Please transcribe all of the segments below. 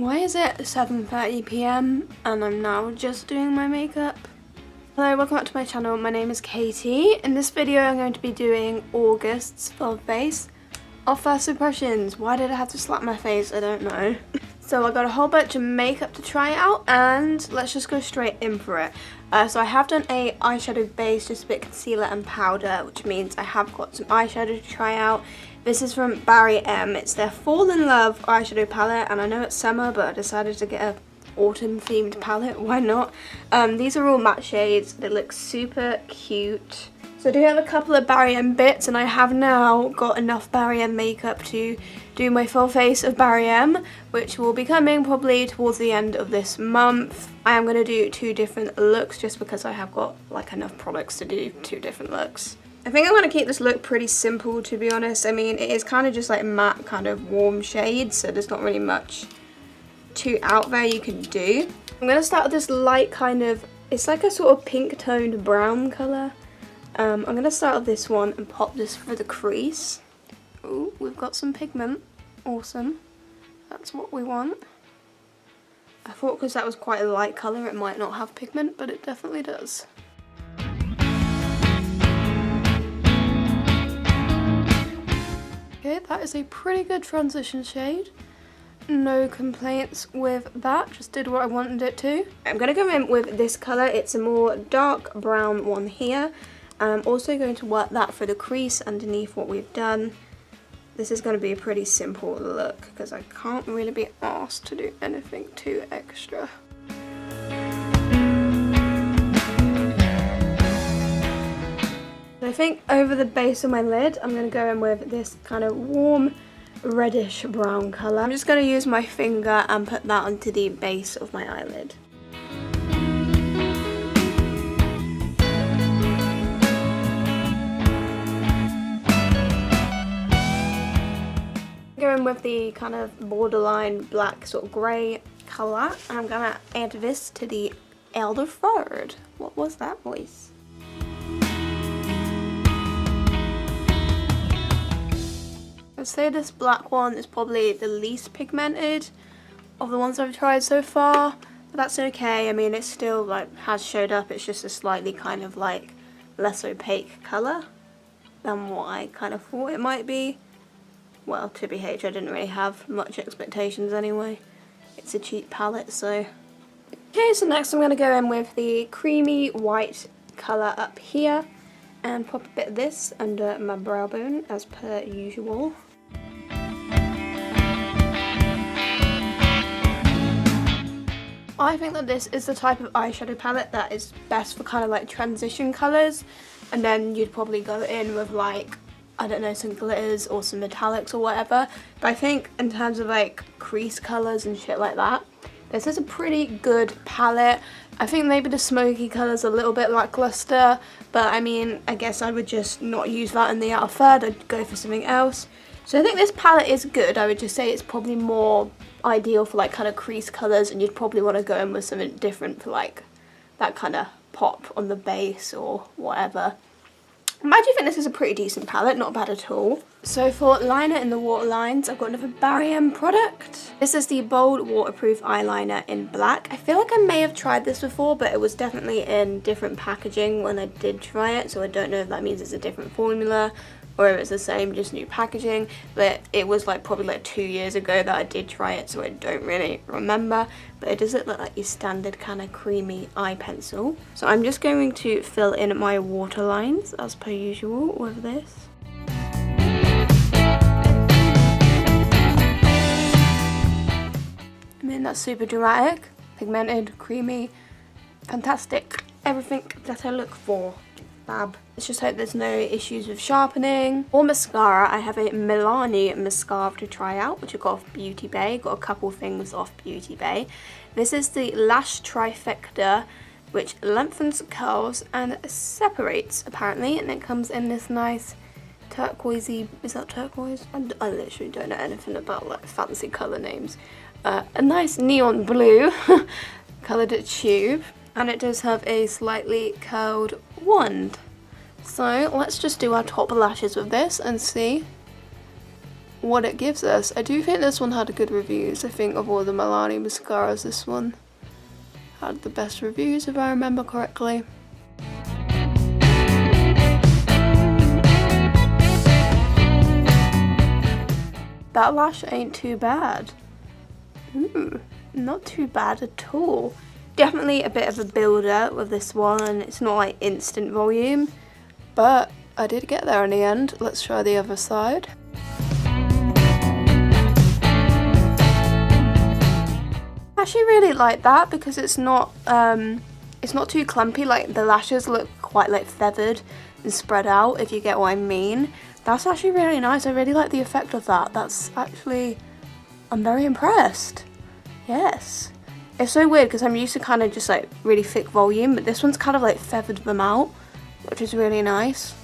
Why is it 7:30 p.m. and I'm now just doing my makeup? Hello, welcome back to my channel. My name is Katie. In this video I'm going to be doing August's full face of first impressions. Why did I have to slap my face? I don't know. So I got a whole bunch of makeup to try out and let's just go straight in for it. So I have done a eyeshadow base, just a bit concealer and powder, which means I have got some eyeshadow to try out. This is from Barry M. It's their Fall in Love eyeshadow palette, and I know it's summer, but I decided to get a autumn themed palette. Why not? These are all matte shades. They look super cute. So I do have a couple of Barry M bits, and I have now got enough Barry M makeup to do my full face of Barry M, which will be coming probably towards the end of this month. I am going to do two different looks just because I have got like enough products to do two different looks. I think I'm going to keep this look pretty simple, to be honest. I mean, it is kind of just like matte kind of warm shades, so there's not really much too out there you can do. I'm going to start with this light kind of, it's like a sort of pink toned brown colour. I'm going to start with this one and pop this for the crease. Ooh, we've got some pigment. Awesome. That's what we want. I thought because that was quite a light colour it might not have pigment, but it definitely does. Okay, that is a pretty good transition shade. No complaints with that, just did what I wanted it to. I'm going to go in with this colour. It's a more dark brown one here. And I'm also going to work that for the crease underneath what we've done. This is going to be a pretty simple look because I can't really be asked to do anything too extra. I think over the base of my lid I'm going to go in with this kind of warm reddish brown colour. I'm just going to use my finger and put that onto the base of my eyelid. Going with the kind of borderline black sort of grey colour, and I'm going to add this to the Elder Third. What was that voice? I'd say this black one is probably the least pigmented of the ones I've tried so far, but that's okay. I mean, it still like has showed up. It's just a slightly kind of like less opaque colour than what I kind of thought it might be. Well, TBH, I didn't really have much expectations anyway. It's a cheap palette, so. Okay, so next I'm going to go in with the creamy white colour up here and pop a bit of this under my brow bone as per usual. I think that this is the type of eyeshadow palette that is best for kind of like transition colours, and then you'd probably go in with like, I don't know, some glitters or some metallics or whatever. But I think in terms of like crease colours and shit like that, this is a pretty good palette. I think maybe the smoky colour's a little bit lackluster, but I mean, I guess I would just not use that in the outer third. I'd go for something else. So I think this palette is good. I would just say it's probably more ideal for like kind of crease colours, and you'd probably want to go in with something different for like that kind of pop on the base or whatever. I do think this is a pretty decent palette, not bad at all. So for liner in the waterlines, I've got another Barry M product. This is the Bold Waterproof Eyeliner in black. I feel like I may have tried this before, but it was definitely in different packaging when I did try it, so I don't know if that means it's a different formula or if it's the same, just new packaging. But it was like probably like 2 years ago that I did try it, so I don't really remember. But it does look like your standard kind of creamy eye pencil. So I'm just going to fill in my waterlines as per usual with this. I mean, that's super dramatic, pigmented, creamy, fantastic. Everything that I look for. Fab. Let's just hope there's no issues with sharpening. For mascara, I have a Milani mascara to try out, which I got off Beauty Bay. Got a couple things off Beauty Bay. This is the Lash Trifecta, which lengthens curls and separates, apparently, and it comes in this nice turquoisey, is that turquoise? I literally don't know anything about like fancy colour names. A nice neon blue coloured tube. And it does have a slightly curled wand. So let's just do our top lashes with this and see what it gives us. I do think this one had good reviews. I think of all the Milani mascaras, this one had the best reviews if I remember correctly. That lash ain't too bad. Ooh, not too bad at all. Definitely a bit of a builder with this one. It's not like instant volume, but I did get there in the end. Let's try the other side. I actually really like that because it's not too clumpy. Like the lashes look quite like feathered and spread out, if you get what I mean. That's actually really nice. I really like the effect of that. I'm very impressed. Yes. It's so weird because I'm used to kind of just like really thick volume, but this one's kind of like feathered them out, which is really nice.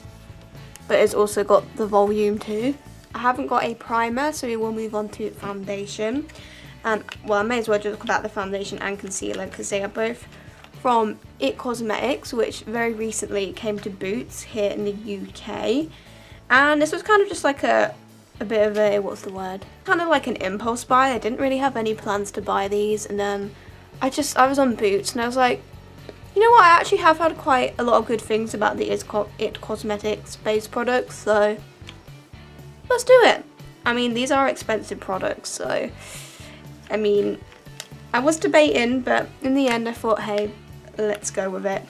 But it's also got the volume too. I haven't got a primer, so we will move on to foundation. And well, I may as well just talk about the foundation and concealer because they are both from It Cosmetics, which very recently came to Boots here in the UK. And this was kind of just like a bit of a, what's the word? Kind of like an impulse buy. I didn't really have any plans to buy these, and then I was on Boots and I was like, you know what, I actually have heard quite a lot of good things about the It Cosmetics base products, so let's do it. I mean, these are expensive products, so I mean, I was debating, but in the end I thought, hey, let's go with it.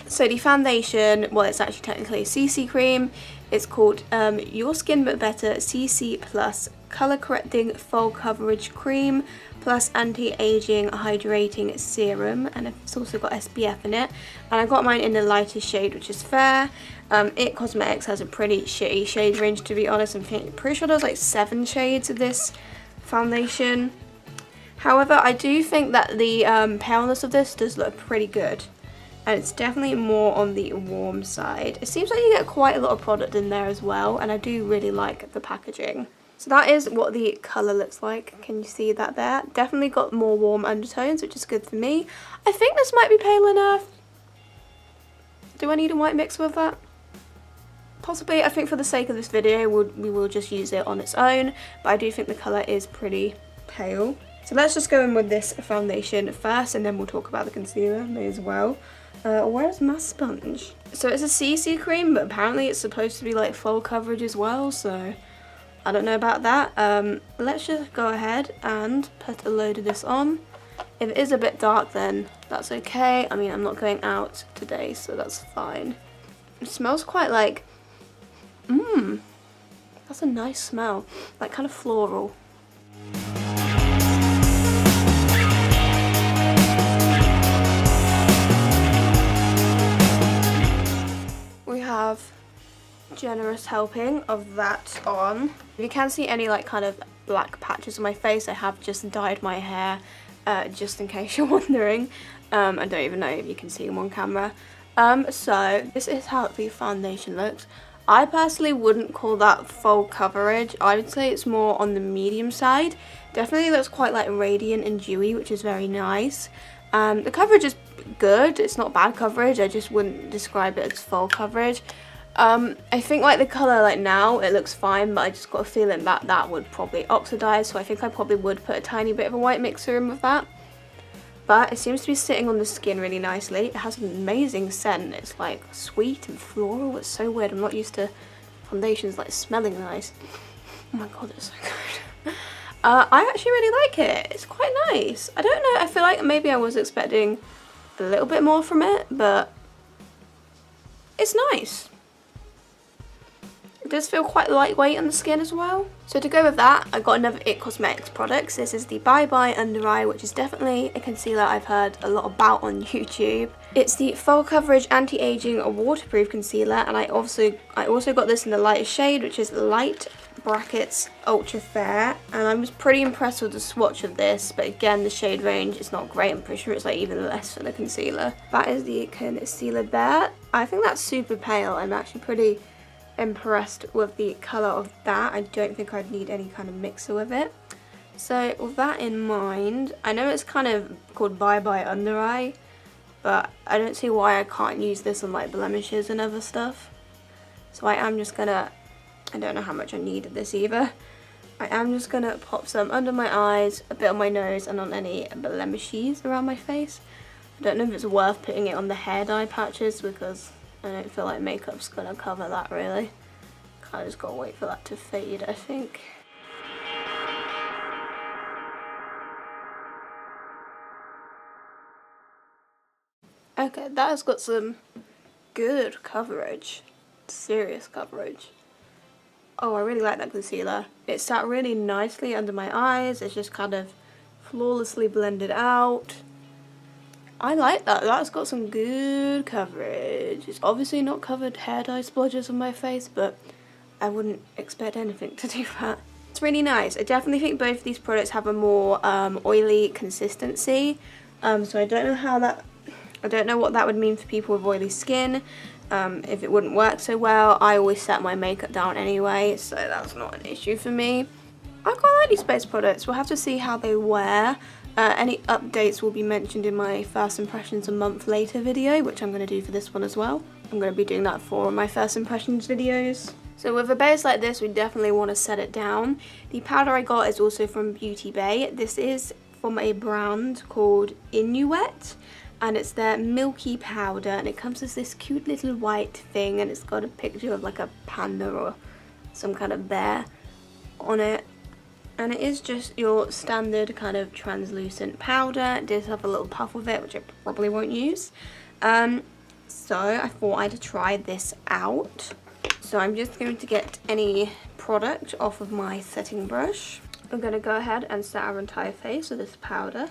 So the foundation, well, it's actually technically a CC cream. It's called Your Skin But Better CC Plus Color Correcting Full Coverage Cream plus Anti-Aging Hydrating Serum, and it's also got SPF in it. And I got mine in the lightest shade, which is fair. It Cosmetics has a pretty shitty shade range, to be honest. I'm pretty sure there's like 7 shades of this foundation. However, I do think that the paleness of this does look pretty good. And it's definitely more on the warm side. It seems like you get quite a lot of product in there as well, and I do really like the packaging. So that is what the colour looks like. Can you see that there? Definitely got more warm undertones, which is good for me. I think this might be pale enough. Do I need a white mix with that? Possibly. I think for the sake of this video, we will just use it on its own, but I do think the colour is pretty pale. So let's just go in with this foundation first, and then we'll talk about the concealer, may as well. Where's my sponge? So it's a CC cream, but apparently it's supposed to be like full coverage as well, so I don't know about that. Let's just go ahead and put a load of this on. If it is a bit dark, then that's okay. I mean, I'm not going out today, so that's fine. It smells quite like, that's a nice smell, like kind of floral. Have generous helping of that on. If you can see any like kind of black patches on my face, I have just dyed my hair, just in case you're wondering. I don't even know if you can see them on camera. So this is how the foundation looks. I personally wouldn't call that full coverage. I would say it's more on the medium side. Definitely looks quite like radiant and dewy, which is very nice. The coverage is good. It's not bad coverage. I just wouldn't describe it as full coverage. I think like the colour like now it looks fine, but I just got a feeling that that would probably oxidize, so I think I probably would put a tiny bit of a white mixer in with that. But it seems to be sitting on the skin really nicely. It has an amazing scent. It's like sweet and floral. It's so weird. I'm not used to foundations like smelling nice. Oh my god, it's so good. I actually really like it. It's quite nice. I don't know, I feel like maybe I was expecting a little bit more from it, but it's nice. It does feel quite lightweight on the skin as well. So to go with that, I got another It Cosmetics products. This is the Bye Bye Under Eye, which is definitely a concealer I've heard a lot about on YouTube. It's the Full Coverage Anti-Aging Waterproof Concealer, and I also got this in the lightest shade, which is Light Brackets Ultra Fair, and I was pretty impressed with the swatch of this, but again the shade range is not great. I'm pretty sure it's like even less than a concealer. That is the concealer there. I think that's super pale. I'm actually pretty impressed with the colour of that. I don't think I'd need any kind of mixer with it. So with that in mind, I know it's kind of called Bye Bye Under Eye, but I don't see why I can't use this on like blemishes and other stuff. So I am just gonna, I don't know how much I need of this either. I am just going to pop some under my eyes, a bit on my nose, and on any blemishes around my face. I don't know if it's worth putting it on the hair dye patches because I don't feel like makeup's going to cover that really. Kind of just got to wait for that to fade, I think. Okay, that has got some good coverage. Serious coverage. Oh, I really like that concealer. It sat really nicely under my eyes. It's just kind of flawlessly blended out. I like that. That's got some good coverage. It's obviously not covered hair dye splodges on my face, but I wouldn't expect anything to do that. It's really nice. I definitely think both of these products have a more oily consistency. So I don't know what that would mean for people with oily skin. If it wouldn't work so well. I always set my makeup down anyway, so that's not an issue for me. I quite like these base products. We'll have to see how they wear. Any updates will be mentioned in my first impressions a month later video, which I'm going to do for this one as well. I'm going to be doing that for my first impressions videos. So with a base like this, we definitely want to set it down. The powder I got is also from Beauty Bay. This is from a brand called Inuit. And it's their milky powder, and it comes as this cute little white thing, and it's got a picture of like a panda or some kind of bear on it. And it is just your standard kind of translucent powder. It does have a little puff of it, which I probably won't use. So I thought I'd try this out. So I'm just going to get any product off of my setting brush. I'm going to go ahead and set our entire face with this powder.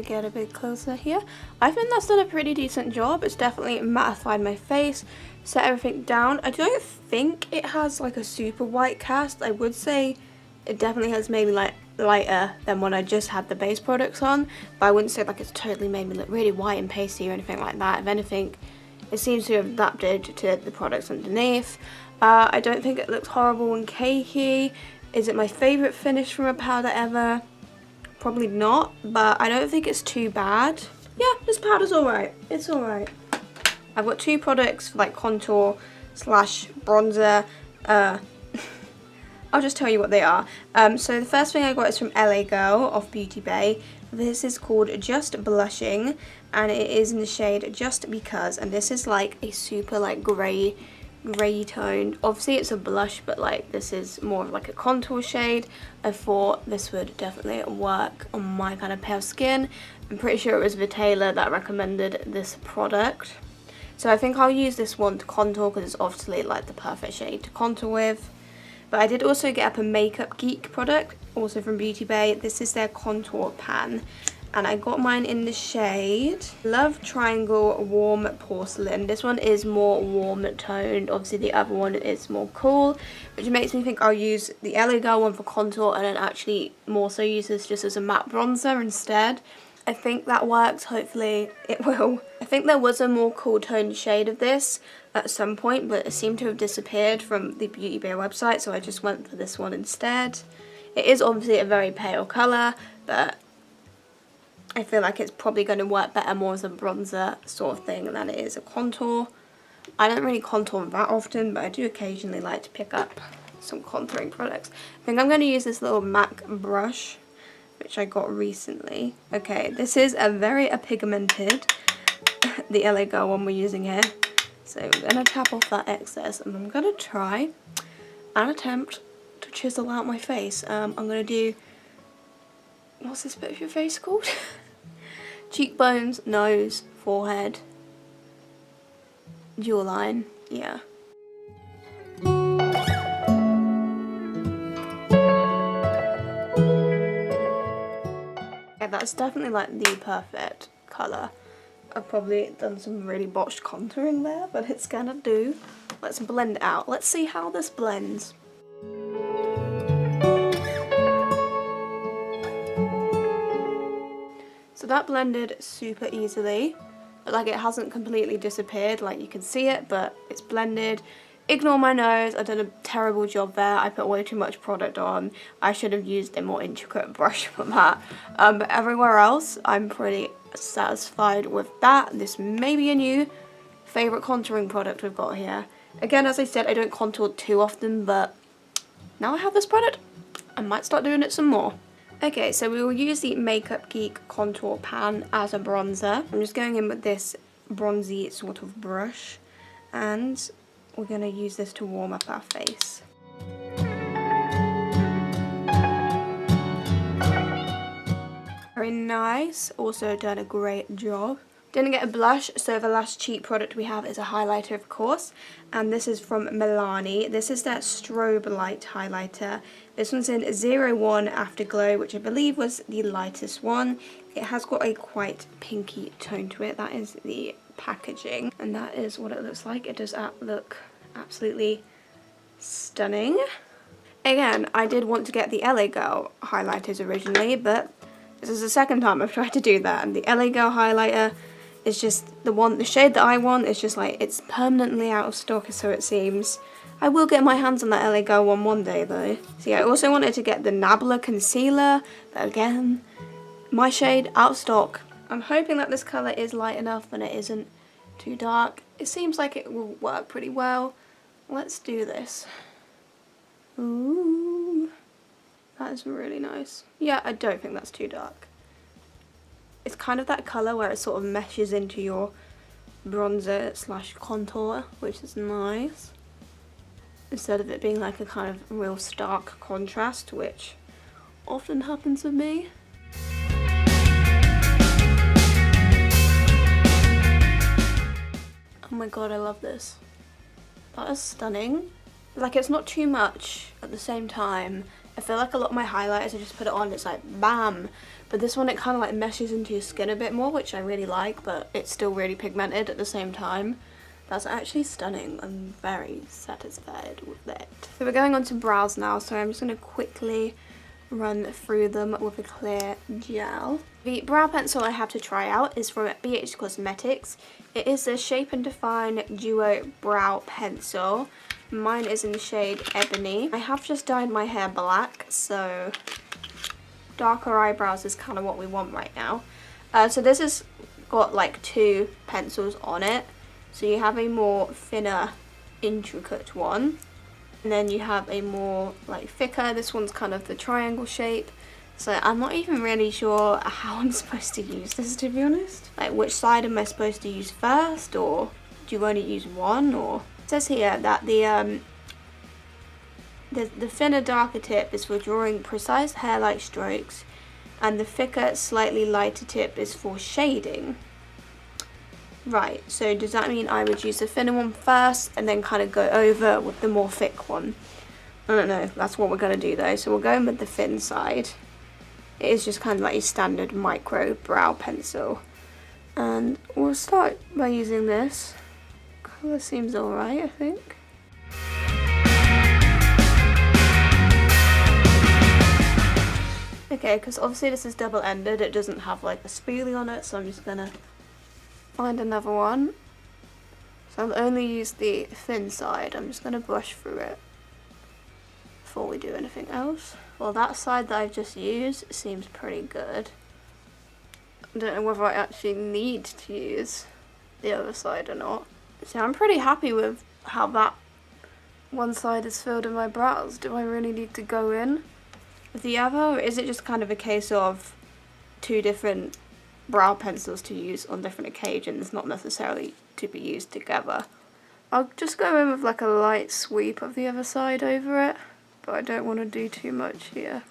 Get a bit closer here. I think that's done a pretty decent job. It's definitely mattified my face, set everything down. I don't think it has like a super white cast. I would say it definitely has maybe like lighter than when I just had the base products on, but I wouldn't say like it's totally made me look really white and pasty or anything like that. If anything, it seems to have adapted to the products underneath. I don't think it looks horrible and cakey. Is it my favourite finish from a powder ever? Probably not, but I don't think it's too bad. Yeah, this powder's alright. It's alright. I've got two products for like contour slash bronzer. I'll just tell you what they are. So the first thing I got is from LA Girl off Beauty Bay. This is called Just Blushing, and it is in the shade Just Because, and this is like a super like grey toned. Obviously it's a blush, but like this is more of like a contour shade. I thought this would definitely work on my kind of pale skin. I'm pretty sure it was Vitala that recommended this product, so I think I'll use this one to contour because it's obviously like the perfect shade to contour with. But I did also get up a Makeup Geek product, also from Beauty Bay. This is their contour pan, and I got mine in the shade Love Triangle Warm Porcelain. This one is more warm toned. Obviously the other one is more cool, which makes me think I'll use the LA Girl one for contour and then actually more so use this just as a matte bronzer instead. I think that works. Hopefully it will. I think there was a more cool toned shade of this at some point, but it seemed to have disappeared from the Beauty Bay website, so I just went for this one instead. It is obviously a very pale colour, but I feel like it's probably going to work better more as a bronzer sort of thing than it is a contour. I don't really contour that often, but I do occasionally like to pick up some contouring products. I think I'm going to use this little MAC brush, which I got recently. Okay, this is a very pigmented, the LA Girl one we're using here. So I'm going to tap off that excess, and I'm going to try and attempt to chisel out my face. I'm going to do, what's this bit of your face called? Cheekbones, nose, forehead, jawline, yeah. Yeah, that's definitely like the perfect colour. I've probably done some really botched contouring there, but it's gonna do. Let's blend it out. Let's see how this blends. So that blended super easily, but like it hasn't completely disappeared, like you can see it, but it's blended. Ignore my nose, I did a terrible job there. I put way too much product on. I should have used a more intricate brush for that. But everywhere else, I'm pretty satisfied with that. This may be a new favourite contouring product we've got here. Again, as I said, I don't contour too often, but now I have this product, I might start doing it some more. Okay, so we will use the Makeup Geek Contour Pan as a bronzer. I'm just going in with this bronzy sort of brush, and we're going to use this to warm up our face. Very nice, also done a great job. Didn't get a blush, so the last cheap product we have is a highlighter, of course, and this is from Milani. This is that strobe light highlighter. This one's in 01 Afterglow, which I believe was the lightest one. It has got a quite pinky tone to it. That is the packaging, and that is what it looks like. It does look absolutely stunning. Again, I did want to get the LA Girl highlighters originally, but this is the second time I've tried to do that, and the LA Girl highlighter is just the shade that I want. Is just like, it's permanently out of stock, so it seems. I will get my hands on that LA Girl one day though. So yeah, I also wanted to get the Nabla concealer, but again, my shade out of stock. I'm hoping that this colour is light enough and it isn't too dark. It seems like it will work pretty well. Let's do this. Ooh, that is really nice. Yeah, I don't think that's too dark. It's kind of that colour where it sort of meshes into your bronzer slash contour, which is nice. Instead of it being like a kind of real stark contrast, which often happens with me. Oh my god, I love this. That is stunning. Like, it's not too much at the same time. I feel like a lot of my highlighters, I just put it on, it's like bam. But this one, it kind of like meshes into your skin a bit more, which I really like, but it's still really pigmented at the same time. That's actually stunning. I'm very satisfied with that. So we're going on to brows now, so I'm just going to quickly run through them with a clear gel. The brow pencil I have to try out is from BH Cosmetics. It is the Shape and Define Duo Brow Pencil. Mine is in the shade Ebony. I have just dyed my hair black, so darker eyebrows is kind of what we want right now. So this has got like two pencils on it. So you have a more thinner, intricate one, and then you have a more like thicker. This one's kind of the triangle shape. So I'm not even really sure how I'm supposed to use this, to be honest. Like, which side am I supposed to use first, or do you only use one? Or it says here that the thinner, darker tip is for drawing precise hair-like strokes, and the thicker, slightly lighter tip is for shading. Right, so does that mean I would use the thinner one first and then kind of go over with the more thick one? I don't know, that's what we're going to do though. So we're going with the thin side. It is just kind of like a standard micro brow pencil. And we'll start by using this. Colour seems alright, I think. Okay, because obviously this is double-ended, it doesn't have like a spoolie on it, so I'm just going to find another one. So I'll only use the thin side. I'm just going to brush through it before we do anything else. Well, that side that I've just used seems pretty good. I don't know whether I actually need to use the other side or not. So I'm pretty happy with how that one side is filled in my brows. Do I really need to go in with the other, or is it just kind of a case of two different brow pencils to use on different occasions, not necessarily to be used together? I'll just go in with like a light sweep of the other side over it, but I don't want to do too much here.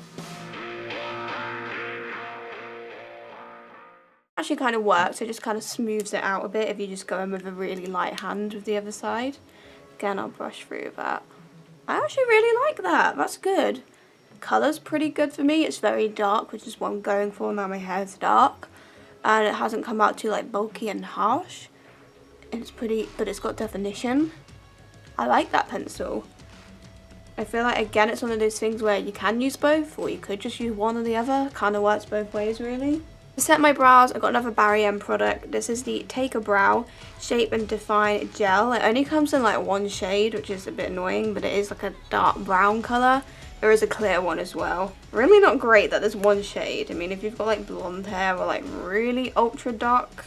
Actually kind of works, it just kind of smooths it out a bit if you just go in with a really light hand with the other side. Again, I'll brush through that. I actually really like that, that's good. Colour's pretty good for me, it's very dark, which is what I'm going for now my hair's dark. And it hasn't come out too like bulky and harsh. It's pretty, but it's got definition. I like that pencil. I feel like, again, it's one of those things where you can use both, or you could just use one or the other. Kind of works both ways, really. To set my brows, I got another Barry M product. This is the Take a Brow Shape and Define Gel. It only comes in like one shade, which is a bit annoying, but it is like a dark brown colour. There is a clear one as well. Really not great that there's one shade. I mean, if you've got like blonde hair or like really ultra dark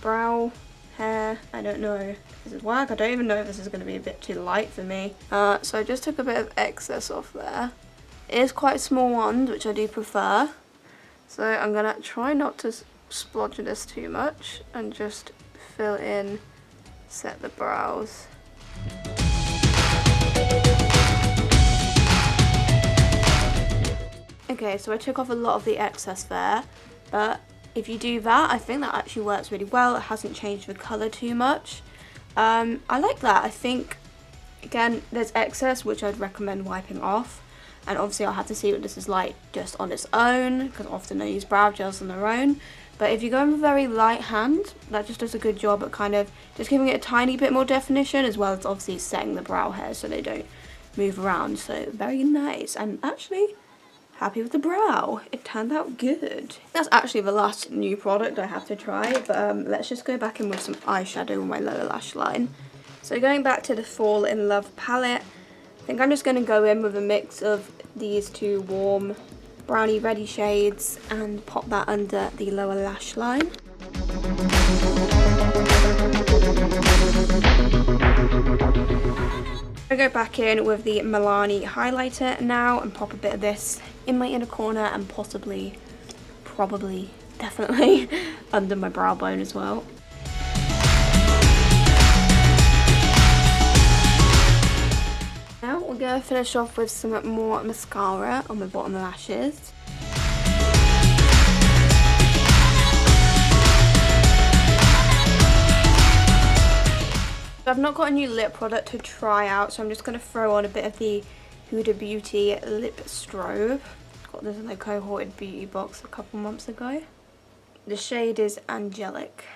brow hair, I don't know if this is work. I don't even know if this is going to be a bit too light for me. So I just took a bit of excess off there. It is quite a small wand, which I do prefer. So I'm going to try not to splodge this too much and just fill in, set the brows. Okay, so I took off a lot of the excess there, but if you do that, I think that actually works really well. It hasn't changed the colour too much. I like that. I think, again, there's excess, which I'd recommend wiping off. And obviously I'll have to see what this is like just on its own, because often I use brow gels on their own. But if you go in with a very light hand, that just does a good job at kind of just giving it a tiny bit more definition, as well as obviously setting the brow hairs so they don't move around. So very nice. I'm actually happy with the brow. It turned out good. That's actually the last new product I have to try, but let's just go back in with some eyeshadow on my lower lash line. So going back to the Fall in Love palette, I think I'm just going to go in with a mix of these two warm brownie ready shades and pop that under the lower lash line. I go back in with the Milani highlighter now and pop a bit of this in my inner corner and possibly, probably, definitely under my brow bone as well. Now we're going to finish off with some more mascara on my bottom lashes. I've not got a new lip product to try out, so I'm just going to throw on a bit of the Huda Beauty Lip Strobe. Got this in the cohorted beauty box a couple months ago. The shade is Angelic.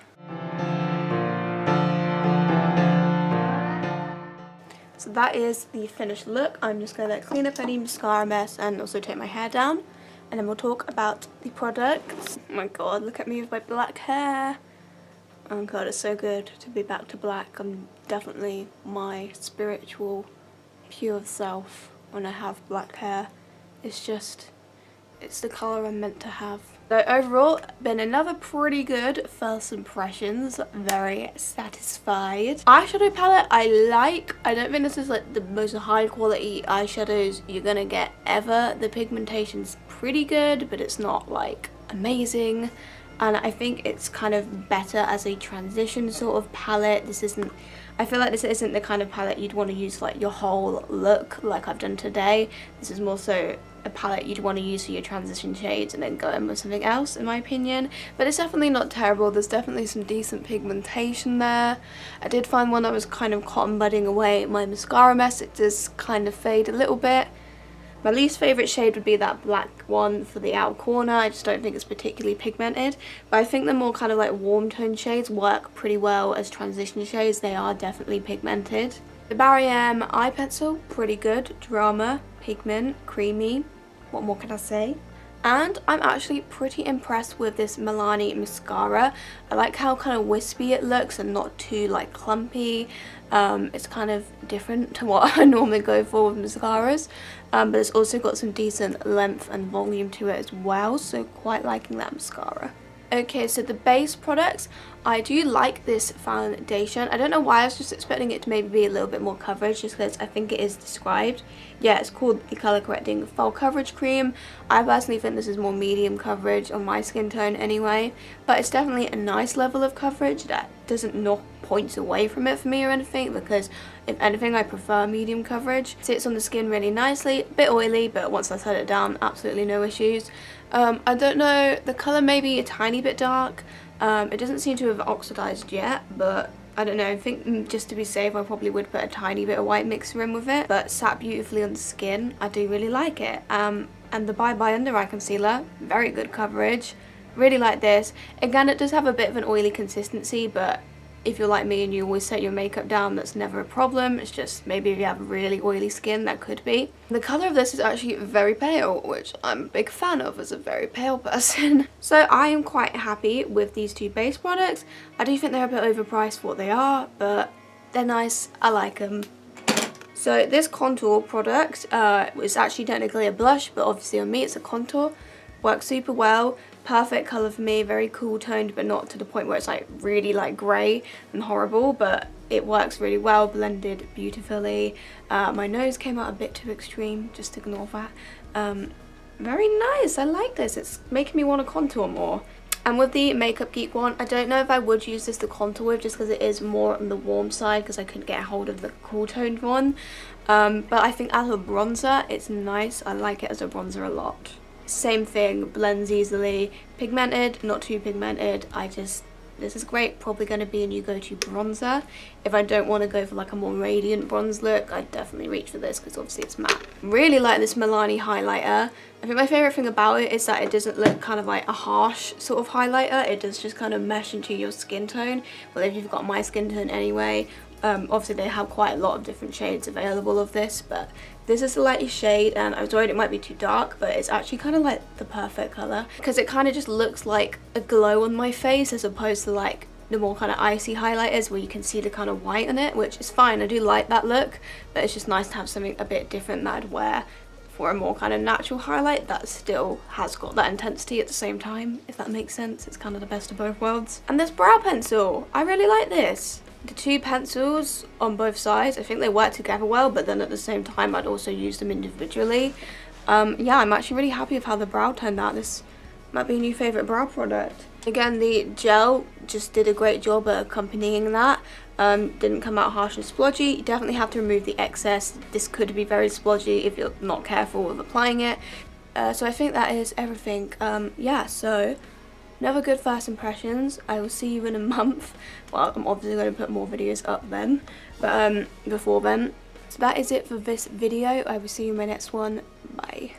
So that is the finished look. I'm just going to clean up any mascara mess and also take my hair down. And then we'll talk about the products. Oh my god, look at me with my black hair. Oh god, it's so good to be back to black. I'm definitely my spiritual, pure self when I have black hair. It's just, it's the colour I'm meant to have. So overall, been another pretty good first impressions. Very satisfied. Eyeshadow palette I like. I don't think this is like the most high quality eyeshadows you're gonna get ever. The pigmentation's pretty good, but it's not like amazing. And I think it's kind of better as a transition sort of palette. This isn't, I feel like this isn't the kind of palette you'd want to use like your whole look like I've done today. This is more so a palette you'd want to use for your transition shades and then go in with something else, in my opinion. But it's definitely not terrible. There's definitely some decent pigmentation there. I did find when I was kind of cotton budding away my mascara mess, it does kind of fade a little bit. My least favourite shade would be that black one for the outer corner. I just don't think it's particularly pigmented. But I think the more kind of like warm tone shades work pretty well as transition shades. They are definitely pigmented. The Barry M eye pencil, pretty good. Drama, pigment, creamy. What more can I say? And I'm actually pretty impressed with this Milani mascara. I like how kind of wispy it looks and not too like clumpy. It's kind of different to what I normally go for with mascaras. But it's also got some decent length and volume to it as well. So quite liking that mascara. Okay, so the base products, I do like this foundation. I don't know why, I was just expecting it to maybe be a little bit more coverage, just because I think it is described. Yeah, it's called the Colour Correcting Full Coverage Cream. I personally think this is more medium coverage on my skin tone anyway, but it's definitely a nice level of coverage that doesn't knock points away from it for me or anything, because if anything I prefer medium coverage. It sits on the skin really nicely, a bit oily, but once I set it down, absolutely no issues. I don't know, the colour may be a tiny bit dark. It doesn't seem to have oxidized yet, but I don't know, I think just to be safe I probably would put a tiny bit of white mixer in with it, but sat beautifully on the skin. I do really like it. And the Bye Bye Under Eye Concealer, very good coverage. Really like this. Again, it does have a bit of an oily consistency, but if you're like me and you always set your makeup down, that's never a problem. It's just maybe if you have really oily skin, that could be. The colour of this is actually very pale, which I'm a big fan of as a very pale person. So I am quite happy with these two base products. I do think they're a bit overpriced for what they are, but they're nice. I like them. So this contour product is actually technically a blush, but obviously on me it's a contour. Works super well. Perfect colour for me, very cool toned, but not to the point where it's like really like grey and horrible, but it works really well, blended beautifully. My nose came out a bit too extreme, just ignore that. Very nice, I like this, it's making me want to contour more. And with the Makeup Geek one, I don't know if I would use this to contour with, just because it is more on the warm side, because I couldn't get a hold of the cool toned one. But I think as a bronzer, it's nice, I like it as a bronzer a lot. Same thing, blends easily, pigmented, not too pigmented. This is great, probably going to be a new go-to bronzer. If I don't want to go for like a more radiant bronze look, I'd definitely reach for this because obviously it's matte. Really like this Milani highlighter. I think my favourite thing about it is that it doesn't look kind of like a harsh sort of highlighter. It does just kind of mesh into your skin tone. Well, if you've got my skin tone anyway. Obviously they have quite a lot of different shades available of this, but this is the lightest shade, and I was worried it might be too dark, but it's actually kind of like the perfect colour because it kind of just looks like a glow on my face as opposed to like the more kind of icy highlighters where you can see the kind of white in it, which is fine. I do like that look, but it's just nice to have something a bit different that I'd wear for a more kind of natural highlight that still has got that intensity at the same time, if that makes sense. It's kind of the best of both worlds. And this brow pencil, I really like this. The two pencils on both sides, I think they work together well, but then at the same time I'd also use them individually. Yeah, I'm actually really happy with how the brow turned out. This might be a new favourite brow product. Again, the gel just did a great job at accompanying that. Didn't come out harsh and splodgy. You definitely have to remove the excess. This could be very splodgy if you're not careful with applying it. So I think that is everything. Yeah, so another good first impressions. I will see you in a month. Well, I'm obviously going to put more videos up then, but before then. So that is it for this video. I will see you in my next one. Bye.